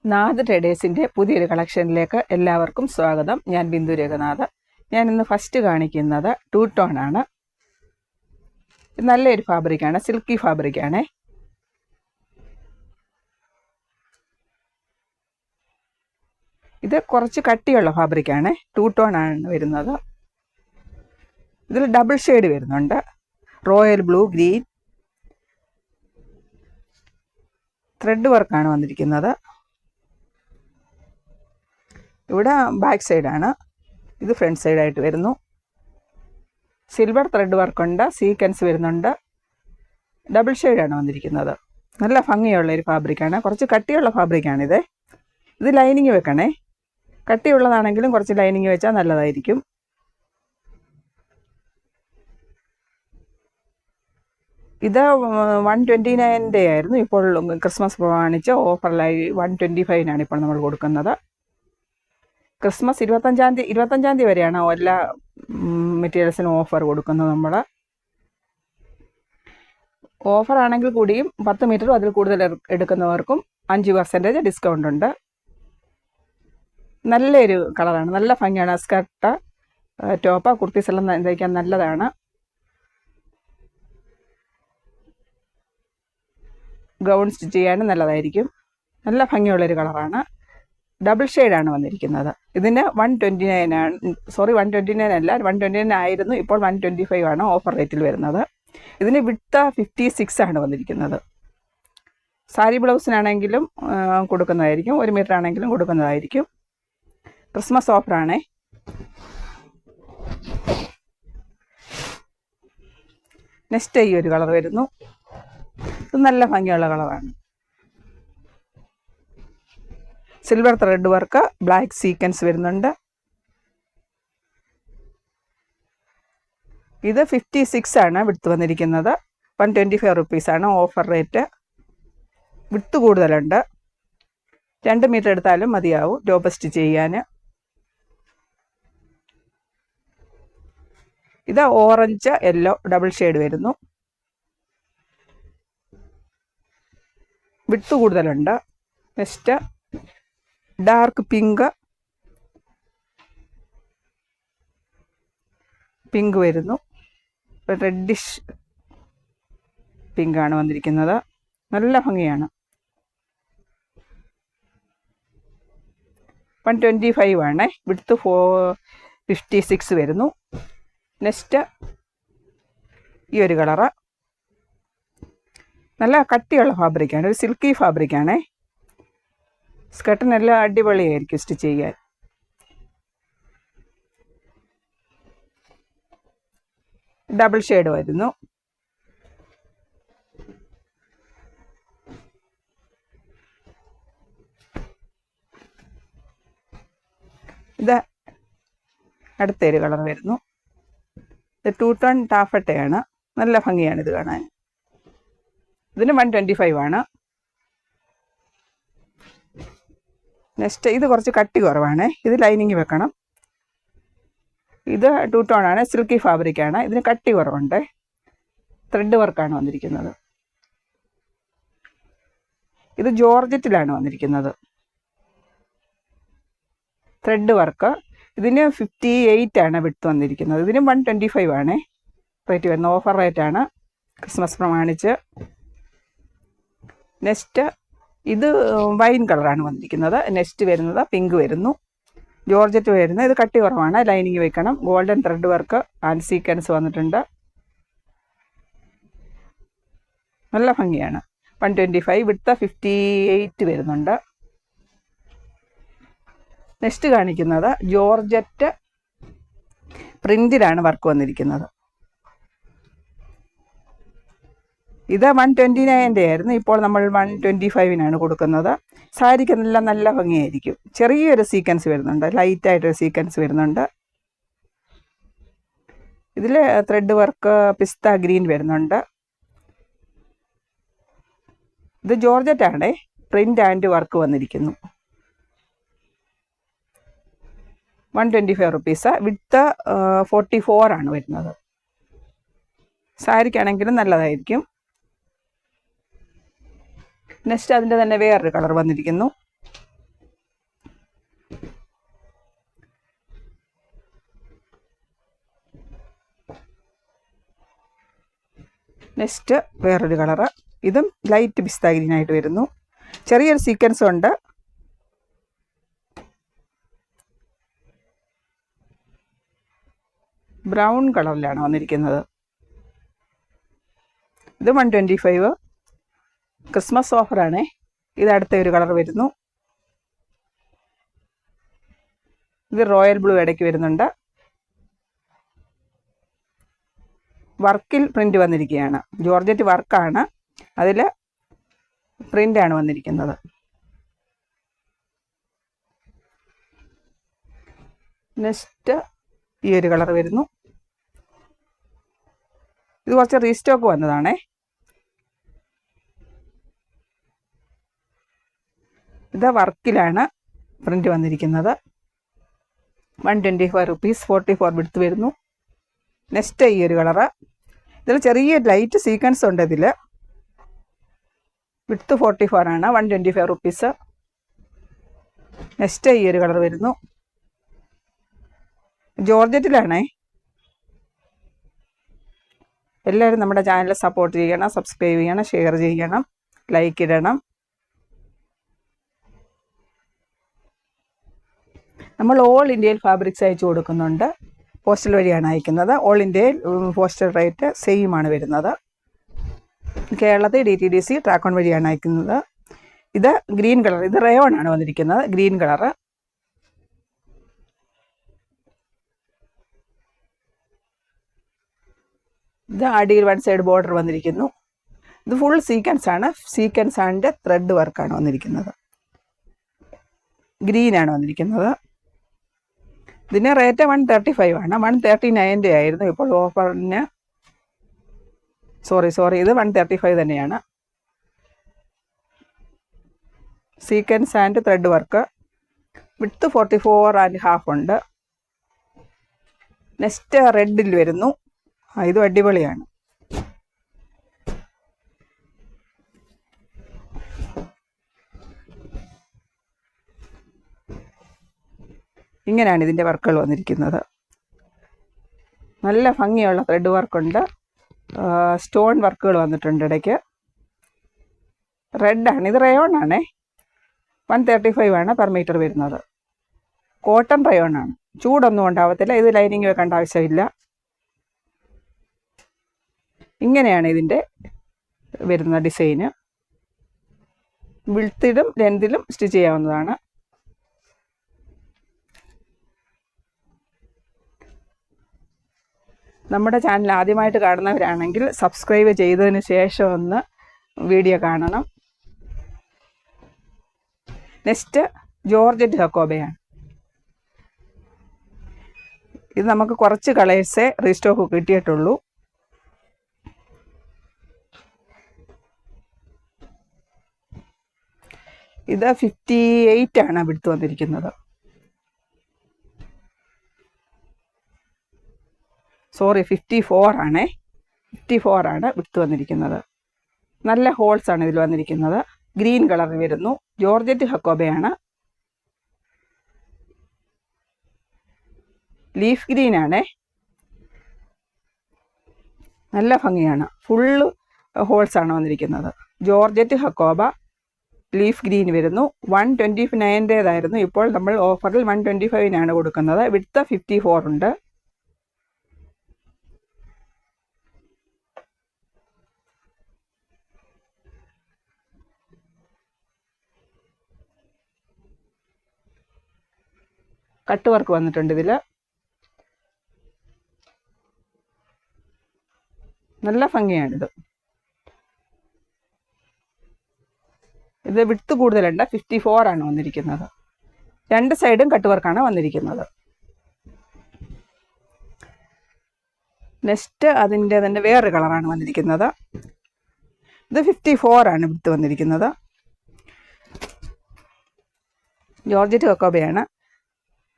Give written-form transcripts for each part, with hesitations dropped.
നാഥ് ട്രേഡേഴ്സിൻ്റെ പുതിയൊരു കളക്ഷനിലേക്ക് എല്ലാവർക്കും സ്വാഗതം. ഞാൻ ബിന്ദു രഘുനാഥ്. ഞാൻ ഇന്ന് ഫസ്റ്റ് കാണിക്കുന്നത് ടൂ ടോൺ ആണ്. നല്ലൊരു ഫാബ്രിക്കാണ്, സിൽക്കി ഫാബ്രിക്കാണ്. ഇത് കുറച്ച് കട്ടിയുള്ള ഫാബ്രിക്കാണ്. ടൂ ടോൺ ആണ് വരുന്നത്. ഇതിൽ ഡബിൾ ഷെയ്ഡ് വരുന്നുണ്ട്. Royal blue, green. ത്രെഡ് വർക്കാണ് വന്നിരിക്കുന്നത്. ഇവിടെ ബാക്ക് സൈഡാണ്, ഇത് ഫ്രണ്ട് സൈഡായിട്ട് വരുന്നു. സിൽവർ ത്രെഡ് വർക്കുണ്ട്, സീക്വൻസ് വരുന്നുണ്ട്. ഡബിൾ ഷെയ്ഡാണ് വന്നിരിക്കുന്നത്. നല്ല ഭംഗിയുള്ള ഒരു ഫാബ്രിക്കാണ്. കുറച്ച് കട്ടിയുള്ള ഫാബ്രിക്കാണിത്. ഇത് ലൈനിങ് വെക്കണേ. കട്ടിയുള്ളതാണെങ്കിലും കുറച്ച് ലൈനിങ് വെച്ചാൽ നല്ലതായിരിക്കും. ഇത് 129 ആയിരുന്നു. ഇപ്പോൾ ക്രിസ്മസ് പ്രമാണിച്ച് ഓഫറിലായി 125 ഇപ്പോൾ നമ്മൾ കൊടുക്കുന്നത്. ക്രിസ്മസ് 25 തീയതി വരെയാണ് എല്ലാ മെറ്റീരിയൽസിനും ഓഫർ കൊടുക്കുന്നത്. നമ്മൾ ഓഫറാണെങ്കിൽ കൂടിയും 10 മീറ്ററും അതിൽ കൂടുതൽ എടുക്കുന്നവർക്കും 5% ഡിസ്കൗണ്ട് ഉണ്ട്. നല്ലൊരു കളറാണ്, നല്ല ഭംഗിയാണ്. സ്കർട്ട്, ടോപ്പ്, കുർത്തീസ് എല്ലാം തയ്ക്കാൻ നല്ലതാണ്. ഗൗൺ സ്റ്റിച്ച് ചെയ്യാനും നല്ലതായിരിക്കും. നല്ല ഭംഗിയുള്ളൊരു കളറാണ്. ഡബിൾ ഷെയ്ഡാണ് വന്നിരിക്കുന്നത്. ഇതിന് 129 ആണ്. 129 അല്ല, 129 ആയിരുന്നു. ഇപ്പോൾ 125 ആണ് ഓഫർ റേറ്റിൽ വരുന്നത്. ഇതിന് വിഡ്ത്ത് 56 ആണ് വന്നിരിക്കുന്നത്. സാരി ബ്ലൗസിനാണെങ്കിലും കൊടുക്കുന്നതായിരിക്കും, 1 മീറ്റർ ആണെങ്കിലും കൊടുക്കുന്നതായിരിക്കും. ക്രിസ്മസ് ഓഫറാണേ. നെക്സ്റ്റ് ഈ ഒരു കളർ വരുന്നു. ഇത് നല്ല ഭംഗിയുള്ള കളറാണ്. Silver thread work, black sequence വരുന്നുണ്ട്. ഇത് 56 ആണ് വിഡ്ത്ത് വന്നിരിക്കുന്നത്. 125 റുപ്പീസാണ് ഓഫർ റേറ്റ്. വിഡ്ത്ത് കൂടുതലുണ്ട്. 2 മീറ്റർ എടുത്താലും മതിയാവും ടോപ്പ് സ്റ്റിച്ച് ചെയ്യാൻ. ഇത് ഓറഞ്ച് യെല്ലോ ഡബിൾ ഷെയ്ഡ് വരുന്നു. വിഡ്ത്ത് കൂടുതലുണ്ട്. നെക്സ്റ്റ് ഡാർക്ക് പിങ്ക് വരുന്നു. റെഡിഷ് പിങ്കാണ് വന്നിരിക്കുന്നത്. നല്ല ഭംഗിയാണ്. 125 ആണ്. വിഡ്ത്ത് 56 വരുന്നു. നെക്സ്റ്റ് ഈ ഒരു കളറ് നല്ല കട്ടിയുള്ള ഫാബ്രിക്കാണ്. ഒരു സിൽക്കി ഫാബ്രിക്കാണേ. സ്കർട്ടിനെല്ലാം അടിപൊളിയായിരിക്കും സ്റ്റിച്ച് ചെയ്യാൻ. ഡബിൾ ഷെയ്ഡ് വരുന്നു. ഇത് അടുത്തൊരു കളർ വരുന്നു. ഇത് ടൂ ടോൺ ടാഫട്ടയാണ്. നല്ല ഭംഗിയാണ് ഇത് കാണാൻ. ഇതിന് 125 ആണ്. നെക്സ്റ്റ് ഇത് കുറച്ച് കട്ടി കുറവാണ്. ഇത് ലൈനിങ് വെക്കണം. ഇത് ടൂ ടോൺ ആണ്, സിൽക്കി ഫാബ്രിക്കാണ്. ഇതിന് കട്ടി കുറവുണ്ട്. ത്രെഡ് വർക്കാണ് വന്നിരിക്കുന്നത്. ഇത് ജോർജറ്റിലാണ് വന്നിരിക്കുന്നത്. Thread work. ഇതിന് 58 ആണ് വിഡ്ത്ത് വന്നിരിക്കുന്നത്. ഇതിന് 125 ആണ് റേറ്റ് വരുന്നത്. ഓഫർ റേറ്റാണ് ക്രിസ്മസ് പ്രമാണിച്ച്. നെക്സ്റ്റ് ഇത് വൈൻ കളറാണ് വന്നിരിക്കുന്നത്. നെക്സ്റ്റ് വരുന്നത് പിങ്ക് വരുന്നു. ജോർജറ്റ് വരുന്നത്. ഇത് കട്ടി കുറവാണ്, ലൈനിങ് വെക്കണം. Golden thread work and sequence വന്നിട്ടുണ്ട്. നല്ല ഭംഗിയാണ്. 125 വിഡ്ത്ത് 58 വരുന്നുണ്ട്. നെക്സ്റ്റ് കാണിക്കുന്നത് ജോർജറ്റ് പ്രിന്റിലാണ് വർക്ക് വന്നിരിക്കുന്നത്. ഇത് 129 ആയിരുന്നു. ഇപ്പോൾ നമ്മൾ 125 കൊടുക്കുന്നത്. സാരിക്കെല്ലാം നല്ല ഭംഗിയായിരിക്കും. ചെറിയൊരു സീക്വൻസ് വരുന്നുണ്ട്, ലൈറ്റായിട്ടൊരു സീക്വൻസ് വരുന്നുണ്ട്. ഇതിൽ ത്രെഡ് വർക്ക് പിസ്ത ഗ്രീൻ വരുന്നുണ്ട്. ഇത് ജോർജറ്റാണേ. പ്രിന്റ് ആൻഡ് വർക്ക് വന്നിരിക്കുന്നു. 125 റുപ്പീസ്. വിഡ്ത്ത് 44 ആണ് വരുന്നത്. സാരിക്കാണെങ്കിലും നല്ലതായിരിക്കും. നെക്സ്റ്റ് അതിൻ്റെ തന്നെ വേറൊരു കളർ വന്നിരിക്കുന്നു. നെക്സ്റ്റ് വേറൊരു കളറ്, ഇതും ലൈറ്റ് പിസ്ത ഗ്രീനായിട്ട് വരുന്നു. ചെറിയൊരു സീക്വൻസ് ഉണ്ട്. ബ്രൗൺ കളറിലാണ് വന്നിരിക്കുന്നത്. ഇത് 125. ക്രിസ്മസ് ഓഫറാണേ. ഇത് അടുത്ത ഒരു കളർ വരുന്നു. ഇത് റോയൽ ബ്ലൂ ഇടയ്ക്ക് വരുന്നുണ്ട്. വർക്കിൽ പ്രിൻ്റ് വന്നിരിക്കുകയാണ്. ജോർജറ്റ് വർക്കാണ്, അതിൽ പ്രിൻ്റാണ് വന്നിരിക്കുന്നത്. നെക്സ്റ്റ് ഈ ഒരു കളർ വരുന്നു. ഇത് കുറച്ച് റീസ്റ്റോക്ക് വന്നതാണേ. ഇത് വർക്കിലാണ് പ്രിൻ്റ് വന്നിരിക്കുന്നത്. 125 റുപ്പീസ്, 44 വിഡ്ത്ത് വരുന്നു. നെക്സ്റ്റ് ഈ ഒരു കളറ്, ഇതിൽ ചെറിയ ലൈറ്റ് സീക്വൻസ് ഉണ്ട്. ഇതിൽ വിഡ്ത്ത് 44 ആണ്, 125 റുപ്പീസ്. നെക്സ്റ്റ് ഈ ഒരു കളർ വരുന്നു. ജോർജറ്റിലാണേ. എല്ലാവരും നമ്മുടെ ചാനൽ സപ്പോർട്ട് ചെയ്യണം, സബ്സ്ക്രൈബ് ചെയ്യണം, ഷെയർ ചെയ്യണം, ലൈക്ക് ഇടണം. നമ്മൾ ഓൾ ഇന്ത്യയിൽ ഫാബ്രിക്സ് അയച്ചു കൊടുക്കുന്നുണ്ട്. പോസ്റ്റൽ വഴിയാണ് അയക്കുന്നത്. ഓൾ ഇന്ത്യയിൽ പോസ്റ്റൽ റേറ്റ് സെയിം ആണ് വരുന്നത്. കേരളത്തിൽ DTDC ട്രാക്കോൺ വഴിയാണ് അയക്കുന്നത്. ഇത് ഗ്രീൻ കളർ, ഇത് റയോൺ ആണ് വന്നിരിക്കുന്നത്, ഗ്രീൻ കളറ്. ഇത് അടിയിൽ 1 സൈഡ് ബോർഡർ വന്നിരിക്കുന്നു. ഇത് ഫുൾ സീക്വൻസ് ആണ്. സീക്വൻസ് ആൻഡ് ത്രെഡ് വർക്കാണ് വന്നിരിക്കുന്നത്. ഗ്രീനാണ് വന്നിരിക്കുന്നത്. ഇതിന് റേറ്റ് 135 ആണ്. 139 ആയിരുന്നു. ഇപ്പോൾ ഓഫറിന് സോറി ഇത് 135 തന്നെയാണ്. Sequence and thread work. Width 44.5 ഉണ്ട്. നെക്സ്റ്റ് റെഡിൽ വരുന്നു. ഇതും അടിപൊളിയാണ്. ഇങ്ങനെയാണ് ഇതിൻ്റെ വർക്കുകൾ വന്നിരിക്കുന്നത്. നല്ല ഭംഗിയുള്ള ത്രെഡ് വർക്കുണ്ട്. സ്റ്റോൺ വർക്കുകൾ വന്നിട്ടുണ്ട് ഇടയ്ക്ക്. റെഡാണ്, ഇത് റയോൺ ആണേ. 135 ആണ് പെർ മീറ്റർ വരുന്നത്. കോട്ടൺ റയോൺ ആണ്. ചൂടൊന്നും ഉണ്ടാവത്തില്ല. ഇത് ലൈനിങ് വെക്കേണ്ട ആവശ്യമില്ല. ഇങ്ങനെയാണ് ഇതിൻ്റെ വരുന്ന ഡിസൈന്. വിഡ്ത്തിലും ലെങ്തിലും സ്റ്റിച്ച് ചെയ്യാവുന്നതാണ്. നമ്മുടെ ചാനൽ ആദ്യമായിട്ട് കാണുന്നവരാണെങ്കിൽ സബ്സ്ക്രൈബ് ചെയ്തതിന് ശേഷം ഒന്ന് വീഡിയോ കാണണം. നെക്സ്റ്റ് ജോർജറ്റ് ഹക്കോബയാണ്. ഇത് നമുക്ക് കുറച്ച് കളേഴ്സേ റീസ്റ്റോക്ക് കിട്ടിയിട്ടുള്ളൂ. ഇത് 58 ആണ് വിഡ്ത്ത് വന്നിരിക്കുന്നത്. സോറി 54 ആണേ. 54 ആണ് വിഡ്ത്ത് വന്നിരിക്കുന്നത്. നല്ല ഹോൾസ് ആണ് ഇതിൽ വന്നിരിക്കുന്നത്. ഗ്രീൻ കളറിൽ വരുന്നു. ജോർജറ്റ് ഹക്കോബയാണ്. ലീഫ് ഗ്രീൻ ആണേ. നല്ല ഭംഗിയാണ്. ഫുള്ള് ഹോൾസ് ആണ് വന്നിരിക്കുന്നത്. ജോർജറ്റ് ഹക്കോബ ലീഫ് ഗ്രീൻ വരുന്നു. 129-േതായിരുന്നു. ഇപ്പോൾ നമ്മൾ ഓഫറിൽ 125-നാണ് കൊടുക്കുന്നത്. വിഡ്ത്ത് 54 ഉണ്ട്. കട്ട് വർക്ക് വന്നിട്ടുണ്ട് ഇതിൽ. നല്ല ഭംഗിയാണിത്. ഇത് വിഡ്ത്ത് കൂടുതലുണ്ട്. 54 ആണ് വന്നിരിക്കുന്നത്. 2 സൈഡും കട്ട് വർക്കാണ് വന്നിരിക്കുന്നത്. നെക്സ്റ്റ് അതിൻ്റെ തന്നെ വേറൊരു കളറാണ് വന്നിരിക്കുന്നത്. ഇത് 54 ആണ് വിഡ്ത്ത് വന്നിരിക്കുന്നത്. ജോർജറ്റ് ഹക്കോബയാണ്.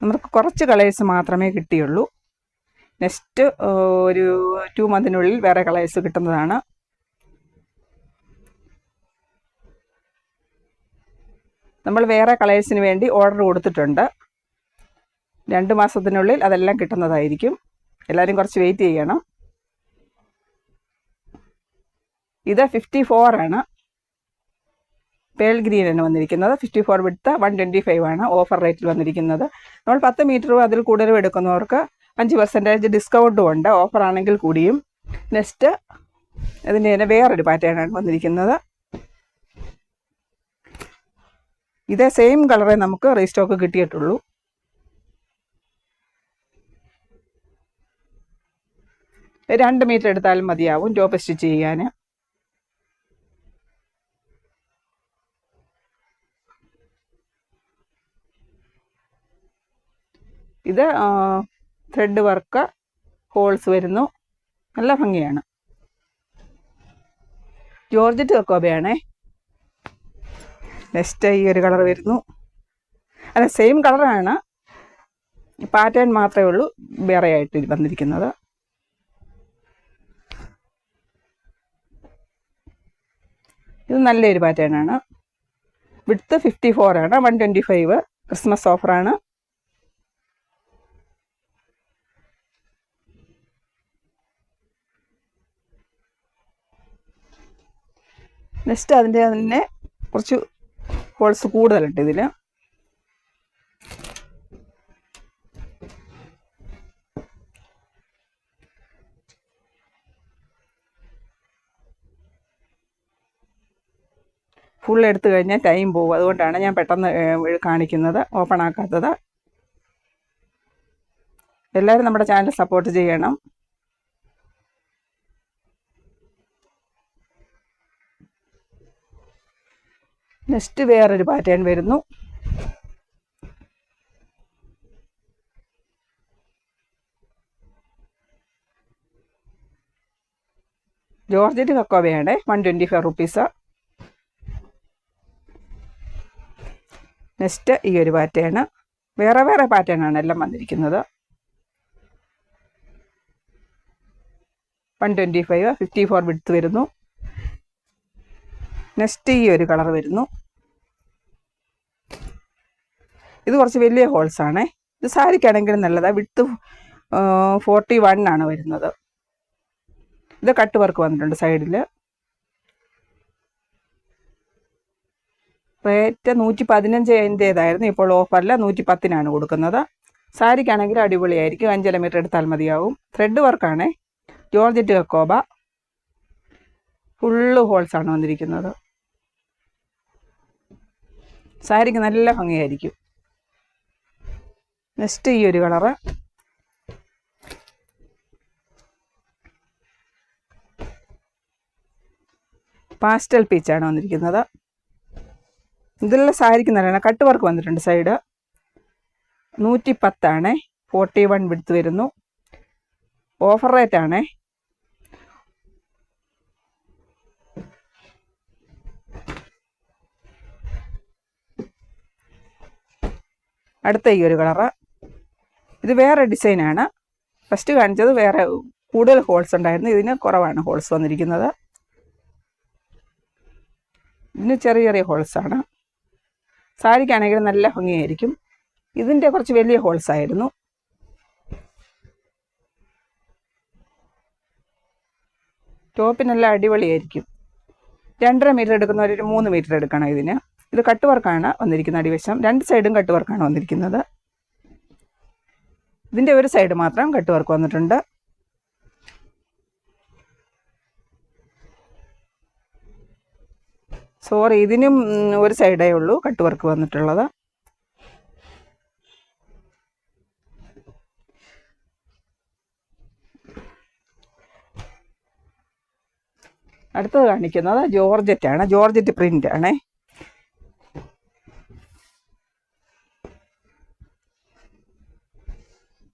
നമുക്ക് കുറച്ച് കളേഴ്സ് മാത്രമേ കിട്ടിയുള്ളൂ. നെക്സ്റ്റ് ഒരു 2 മന്തിനുള്ളിൽ വേറെ കളേഴ്സ് കിട്ടുന്നതാണ്. നമ്മൾ വേറെ കളേഴ്സിന് വേണ്ടി ഓർഡർ കൊടുത്തിട്ടുണ്ട്. 2 മാസത്തിനുള്ളിൽ അതെല്ലാം കിട്ടുന്നതായിരിക്കും. എല്ലാവരും കുറച്ച് വെയിറ്റ് ചെയ്യണം. ഇത് 54 ആണ്. പേൾ ഗ്രീൻ ആണ് വന്നിരിക്കുന്നത്. 54 വിഡ്ത്ത്, 125 ആണ് ഓഫർ റേറ്റിൽ വന്നിരിക്കുന്നത്. നമ്മൾ 10 മീറ്ററും അതിൽ കൂടുതലും എടുക്കുന്നവർക്ക് 5% ഡിസ്കൗണ്ടും ഉണ്ട്, ഓഫർ ആണെങ്കിൽ കൂടിയും. നെക്സ്റ്റ് അതിൻ്റെ തന്നെ വേറൊരു പാറ്റേൺ ആണ് വന്നിരിക്കുന്നത്. ഇതേ സെയിം കളറേ നമുക്ക് റീസ്റ്റോക്ക് കിട്ടിയിട്ടുള്ളൂ. രണ്ട് മീറ്റർ എടുത്താലും മതിയാവും ടോപ്പ് സ്റ്റിച്ച് ചെയ്യാൻ. ഇത് ത്രെഡ് വർക്ക്, ഹോൾസ് വരുന്നു, നല്ല ഭംഗിയാണ്. ജോർജറ്റ് കക്കോബയാണേ. നെക്സ്റ്റ് ഈ ഒരു കളർ വരുന്നു. അല്ല, സെയിം കളറാണ്, പാറ്റേൺ മാത്രമേ ഉള്ളൂ വേറെ ആയിട്ട് വന്നിരിക്കുന്നത്. ഇത് നല്ലൊരു പാറ്റേൺ ആണ്. വിഡ്ത്ത് 54 ആണ്, 125. ക്രിസ്മസ് ഓഫറാണ്. നെക്സ്റ്റ് അതിൻ്റെ തന്നെ കുറച്ച് ഹോൾസ് കൂടുതലുണ്ട് ഇതിൽ. ഫുൾ എടുത്തു കഴിഞ്ഞാൽ ടൈം പോകും, അതുകൊണ്ടാണ് ഞാൻ പെട്ടെന്ന് കാണിക്കുന്നത്, ഓപ്പൺ ആക്കാത്തത്. എല്ലാവരും നമ്മുടെ ചാനൽ സപ്പോർട്ട് ചെയ്യണം. നെക്സ്റ്റ് വേറൊരു പാറ്റേൺ വരുന്നു. ജോർജറ്റ് കക്കോബയാണ്, 125 റുപ്പീസ്. നെക്സ്റ്റ് ഈ ഒരു പാറ്റേൺ. വേറെ വേറെ പാറ്റേൺ ആണ് എല്ലാം വന്നിരിക്കുന്നത്. 125, 54 വിഡ്ത്ത് വരുന്നു. നെക്സ്റ്റ് ഈ ഒരു കളർ വരുന്നു. ഇത് കുറച്ച് വലിയ ഹോൾസാണേ. ഇത് സാരിക്കാണെങ്കിലും നല്ലതാണ്. വിഡ്ത്ത് 41 ആണ് വരുന്നത്. ഇത് കട്ട് വർക്ക് വന്നിട്ടുണ്ട് സൈഡിൽ. റേറ്റ് 115 ഇപ്പോൾ ഓഫറിൽ 110 കൊടുക്കുന്നത്. സാരിക്കാണെങ്കിൽ അടിപൊളിയായിരിക്കും. 5 മീറ്റർ എടുത്താൽ മതിയാവും. ത്രെഡ് വർക്കാണേ. ജോർജറ്റ് കക്കോബ, ഫുള്ള് ഹോൾസാണ് വന്നിരിക്കുന്നത്. സാരിക്ക് നല്ല ഭംഗിയായിരിക്കും. നെക്സ്റ്റ് ഈ ഒരു കളറ്. പാസ്റ്റൽ പീച്ചാണ് വന്നിരിക്കുന്നത്. ഇതെല്ലാം സാരിക്ക് നല്ലതാണ്. കട്ട് വർക്ക് വന്നിട്ടുണ്ട് സൈഡ്. 110 ആണേ. 41 വിഡ്ത്ത് വരുന്നു. ഓഫർ റേറ്റ് ആണേ. അടുത്ത ഈ ഒരു കളറ്. ഇത് വേറെ ഡിസൈനാണ്. ഫസ്റ്റ് കാണിച്ചത് വേറെ കൂടുതൽ ഹോൾസ് ഉണ്ടായിരുന്നു, ഇതിന് കുറവാണ് ഹോൾസ് വന്നിരിക്കുന്നത്. ഇതിന് ചെറിയ ചെറിയ ഹോൾസാണ്. സാരിക്കാണെങ്കിൽ നല്ല ഭംഗിയായിരിക്കും. ഇതിൻ്റെ കുറച്ച് വലിയ ഹോൾസ് ആയിരുന്നു. ടോപ്പിനെല്ലാം അടിപൊളിയായിരിക്കും. 2.5 മീറ്റർ എടുക്കുന്നവർ 3 മീറ്റർ എടുക്കണം ഇതിന്. ഇത് കട്ട് വർക്കാണ് വന്നിരിക്കുന്നത്. അടിവശം 2 സൈഡും കട്ട് വർക്കാണ് വന്നിരിക്കുന്നത്. ഇതിൻ്റെ ഒരു സൈഡ് മാത്രം കട്ട് വർക്ക് വന്നിട്ടുണ്ട്. സോറി, ഇതിനും ഒരു സൈഡേ ഉള്ളൂ കട്ട് വർക്ക് വന്നിട്ടുള്ളത്. അടുത്തത് കാണിക്കുന്നത് ജോർജറ്റ് ആണ്. ജോർജറ്റ് പ്രിന്റ് ആണേ.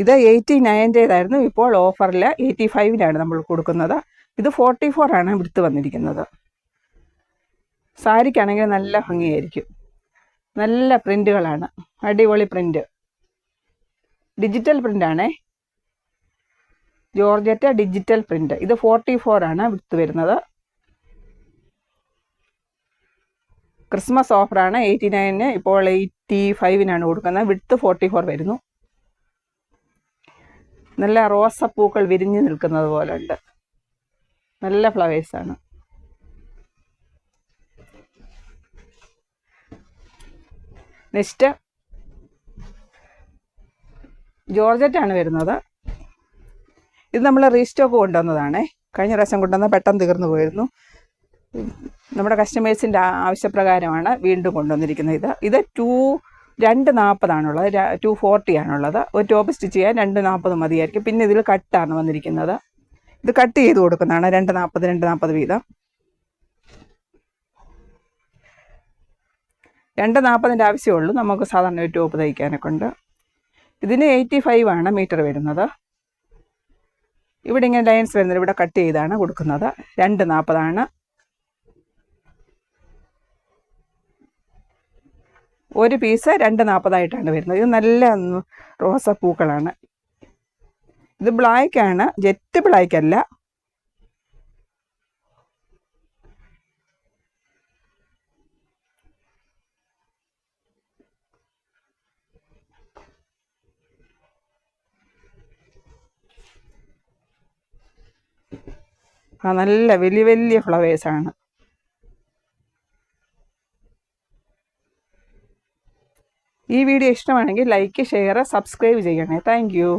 ഇത് 89 ഇപ്പോൾ ഓഫറിൽ 85 നമ്മൾ കൊടുക്കുന്നത്. ഇത് 44 ആണ് വിടുത്ത് വന്നിരിക്കുന്നത്. സാരിക്കാണെങ്കിൽ നല്ല ഭംഗിയായിരിക്കും. നല്ല പ്രിന്റുകളാണ്, അടിപൊളി പ്രിന്റ്. ഡിജിറ്റൽ പ്രിൻ്റാണേ. Georgette digital print. ഇത് 44 ആണ് വിടുത്ത് വരുന്നത്. ക്രിസ്മസ് ഓഫറാണ്. 89 ഇപ്പോൾ 85 കൊടുക്കുന്നത്. വിടുത്ത് 44 വരുന്നു. നല്ല റോസപ്പൂക്കൾ വിരിഞ്ഞു നിൽക്കുന്നത് പോലെ ഉണ്ട്. നല്ല ഫ്ലവേഴ്സാണ്. നെക്സ്റ്റ് ജോർജറ്റാണ് വരുന്നത്. ഇത് നമ്മൾ റീസ്റ്റോക്ക് കൊണ്ടുവന്നതാണേ. കഴിഞ്ഞ പ്രാവശ്യം കൊണ്ടുവന്ന പെട്ടെന്ന് തീർന്നു പോയിരുന്നു. നമ്മുടെ കസ്റ്റമേഴ്സിൻ്റെ ആവശ്യപ്രകാരമാണ് വീണ്ടും കൊണ്ടുവന്നിരിക്കുന്നത്. ഇത് 240 240 ആണുള്ളത്. ഒരു ടോപ്പ് സ്റ്റിച്ച് ചെയ്യാൻ 240 മതിയായിരിക്കും. പിന്നെ ഇതിൽ കട്ടാണ് വന്നിരിക്കുന്നത്. ഇത് കട്ട് ചെയ്ത് കൊടുക്കുന്നതാണ് 240 വീതം. 240 ആവശ്യമുള്ളൂ നമുക്ക് സാധാരണ ഒരു ടോപ്പ് തയ്ക്കാനൊക്കെ ഉണ്ട്. ഇതിന് 85 ആണ് മീറ്റർ വരുന്നത്. ഇവിടെ ഇങ്ങനെ ലൈൻസ് വരുന്നത് ഇവിടെ കട്ട് ചെയ്താണ് കൊടുക്കുന്നത്. 240 ആണ്. ഒരു പീസ് 240 വരുന്നത്. ഇത് നല്ല റോസപ്പൂക്കളാണ്. ഇത് ബ്ലാക്കാണ്, ജെറ്റ് ബ്ലാക്ക് അല്ല. നല്ല വലിയ വലിയ ഫ്ലവേഴ്സാണ്. ഈ വീഡിയോ ഇഷ്ടമാണെങ്കിൽ ലൈക്ക്, ഷെയർ, സബ്സ്ക്രൈബ് ചെയ്യണേ. Thank you.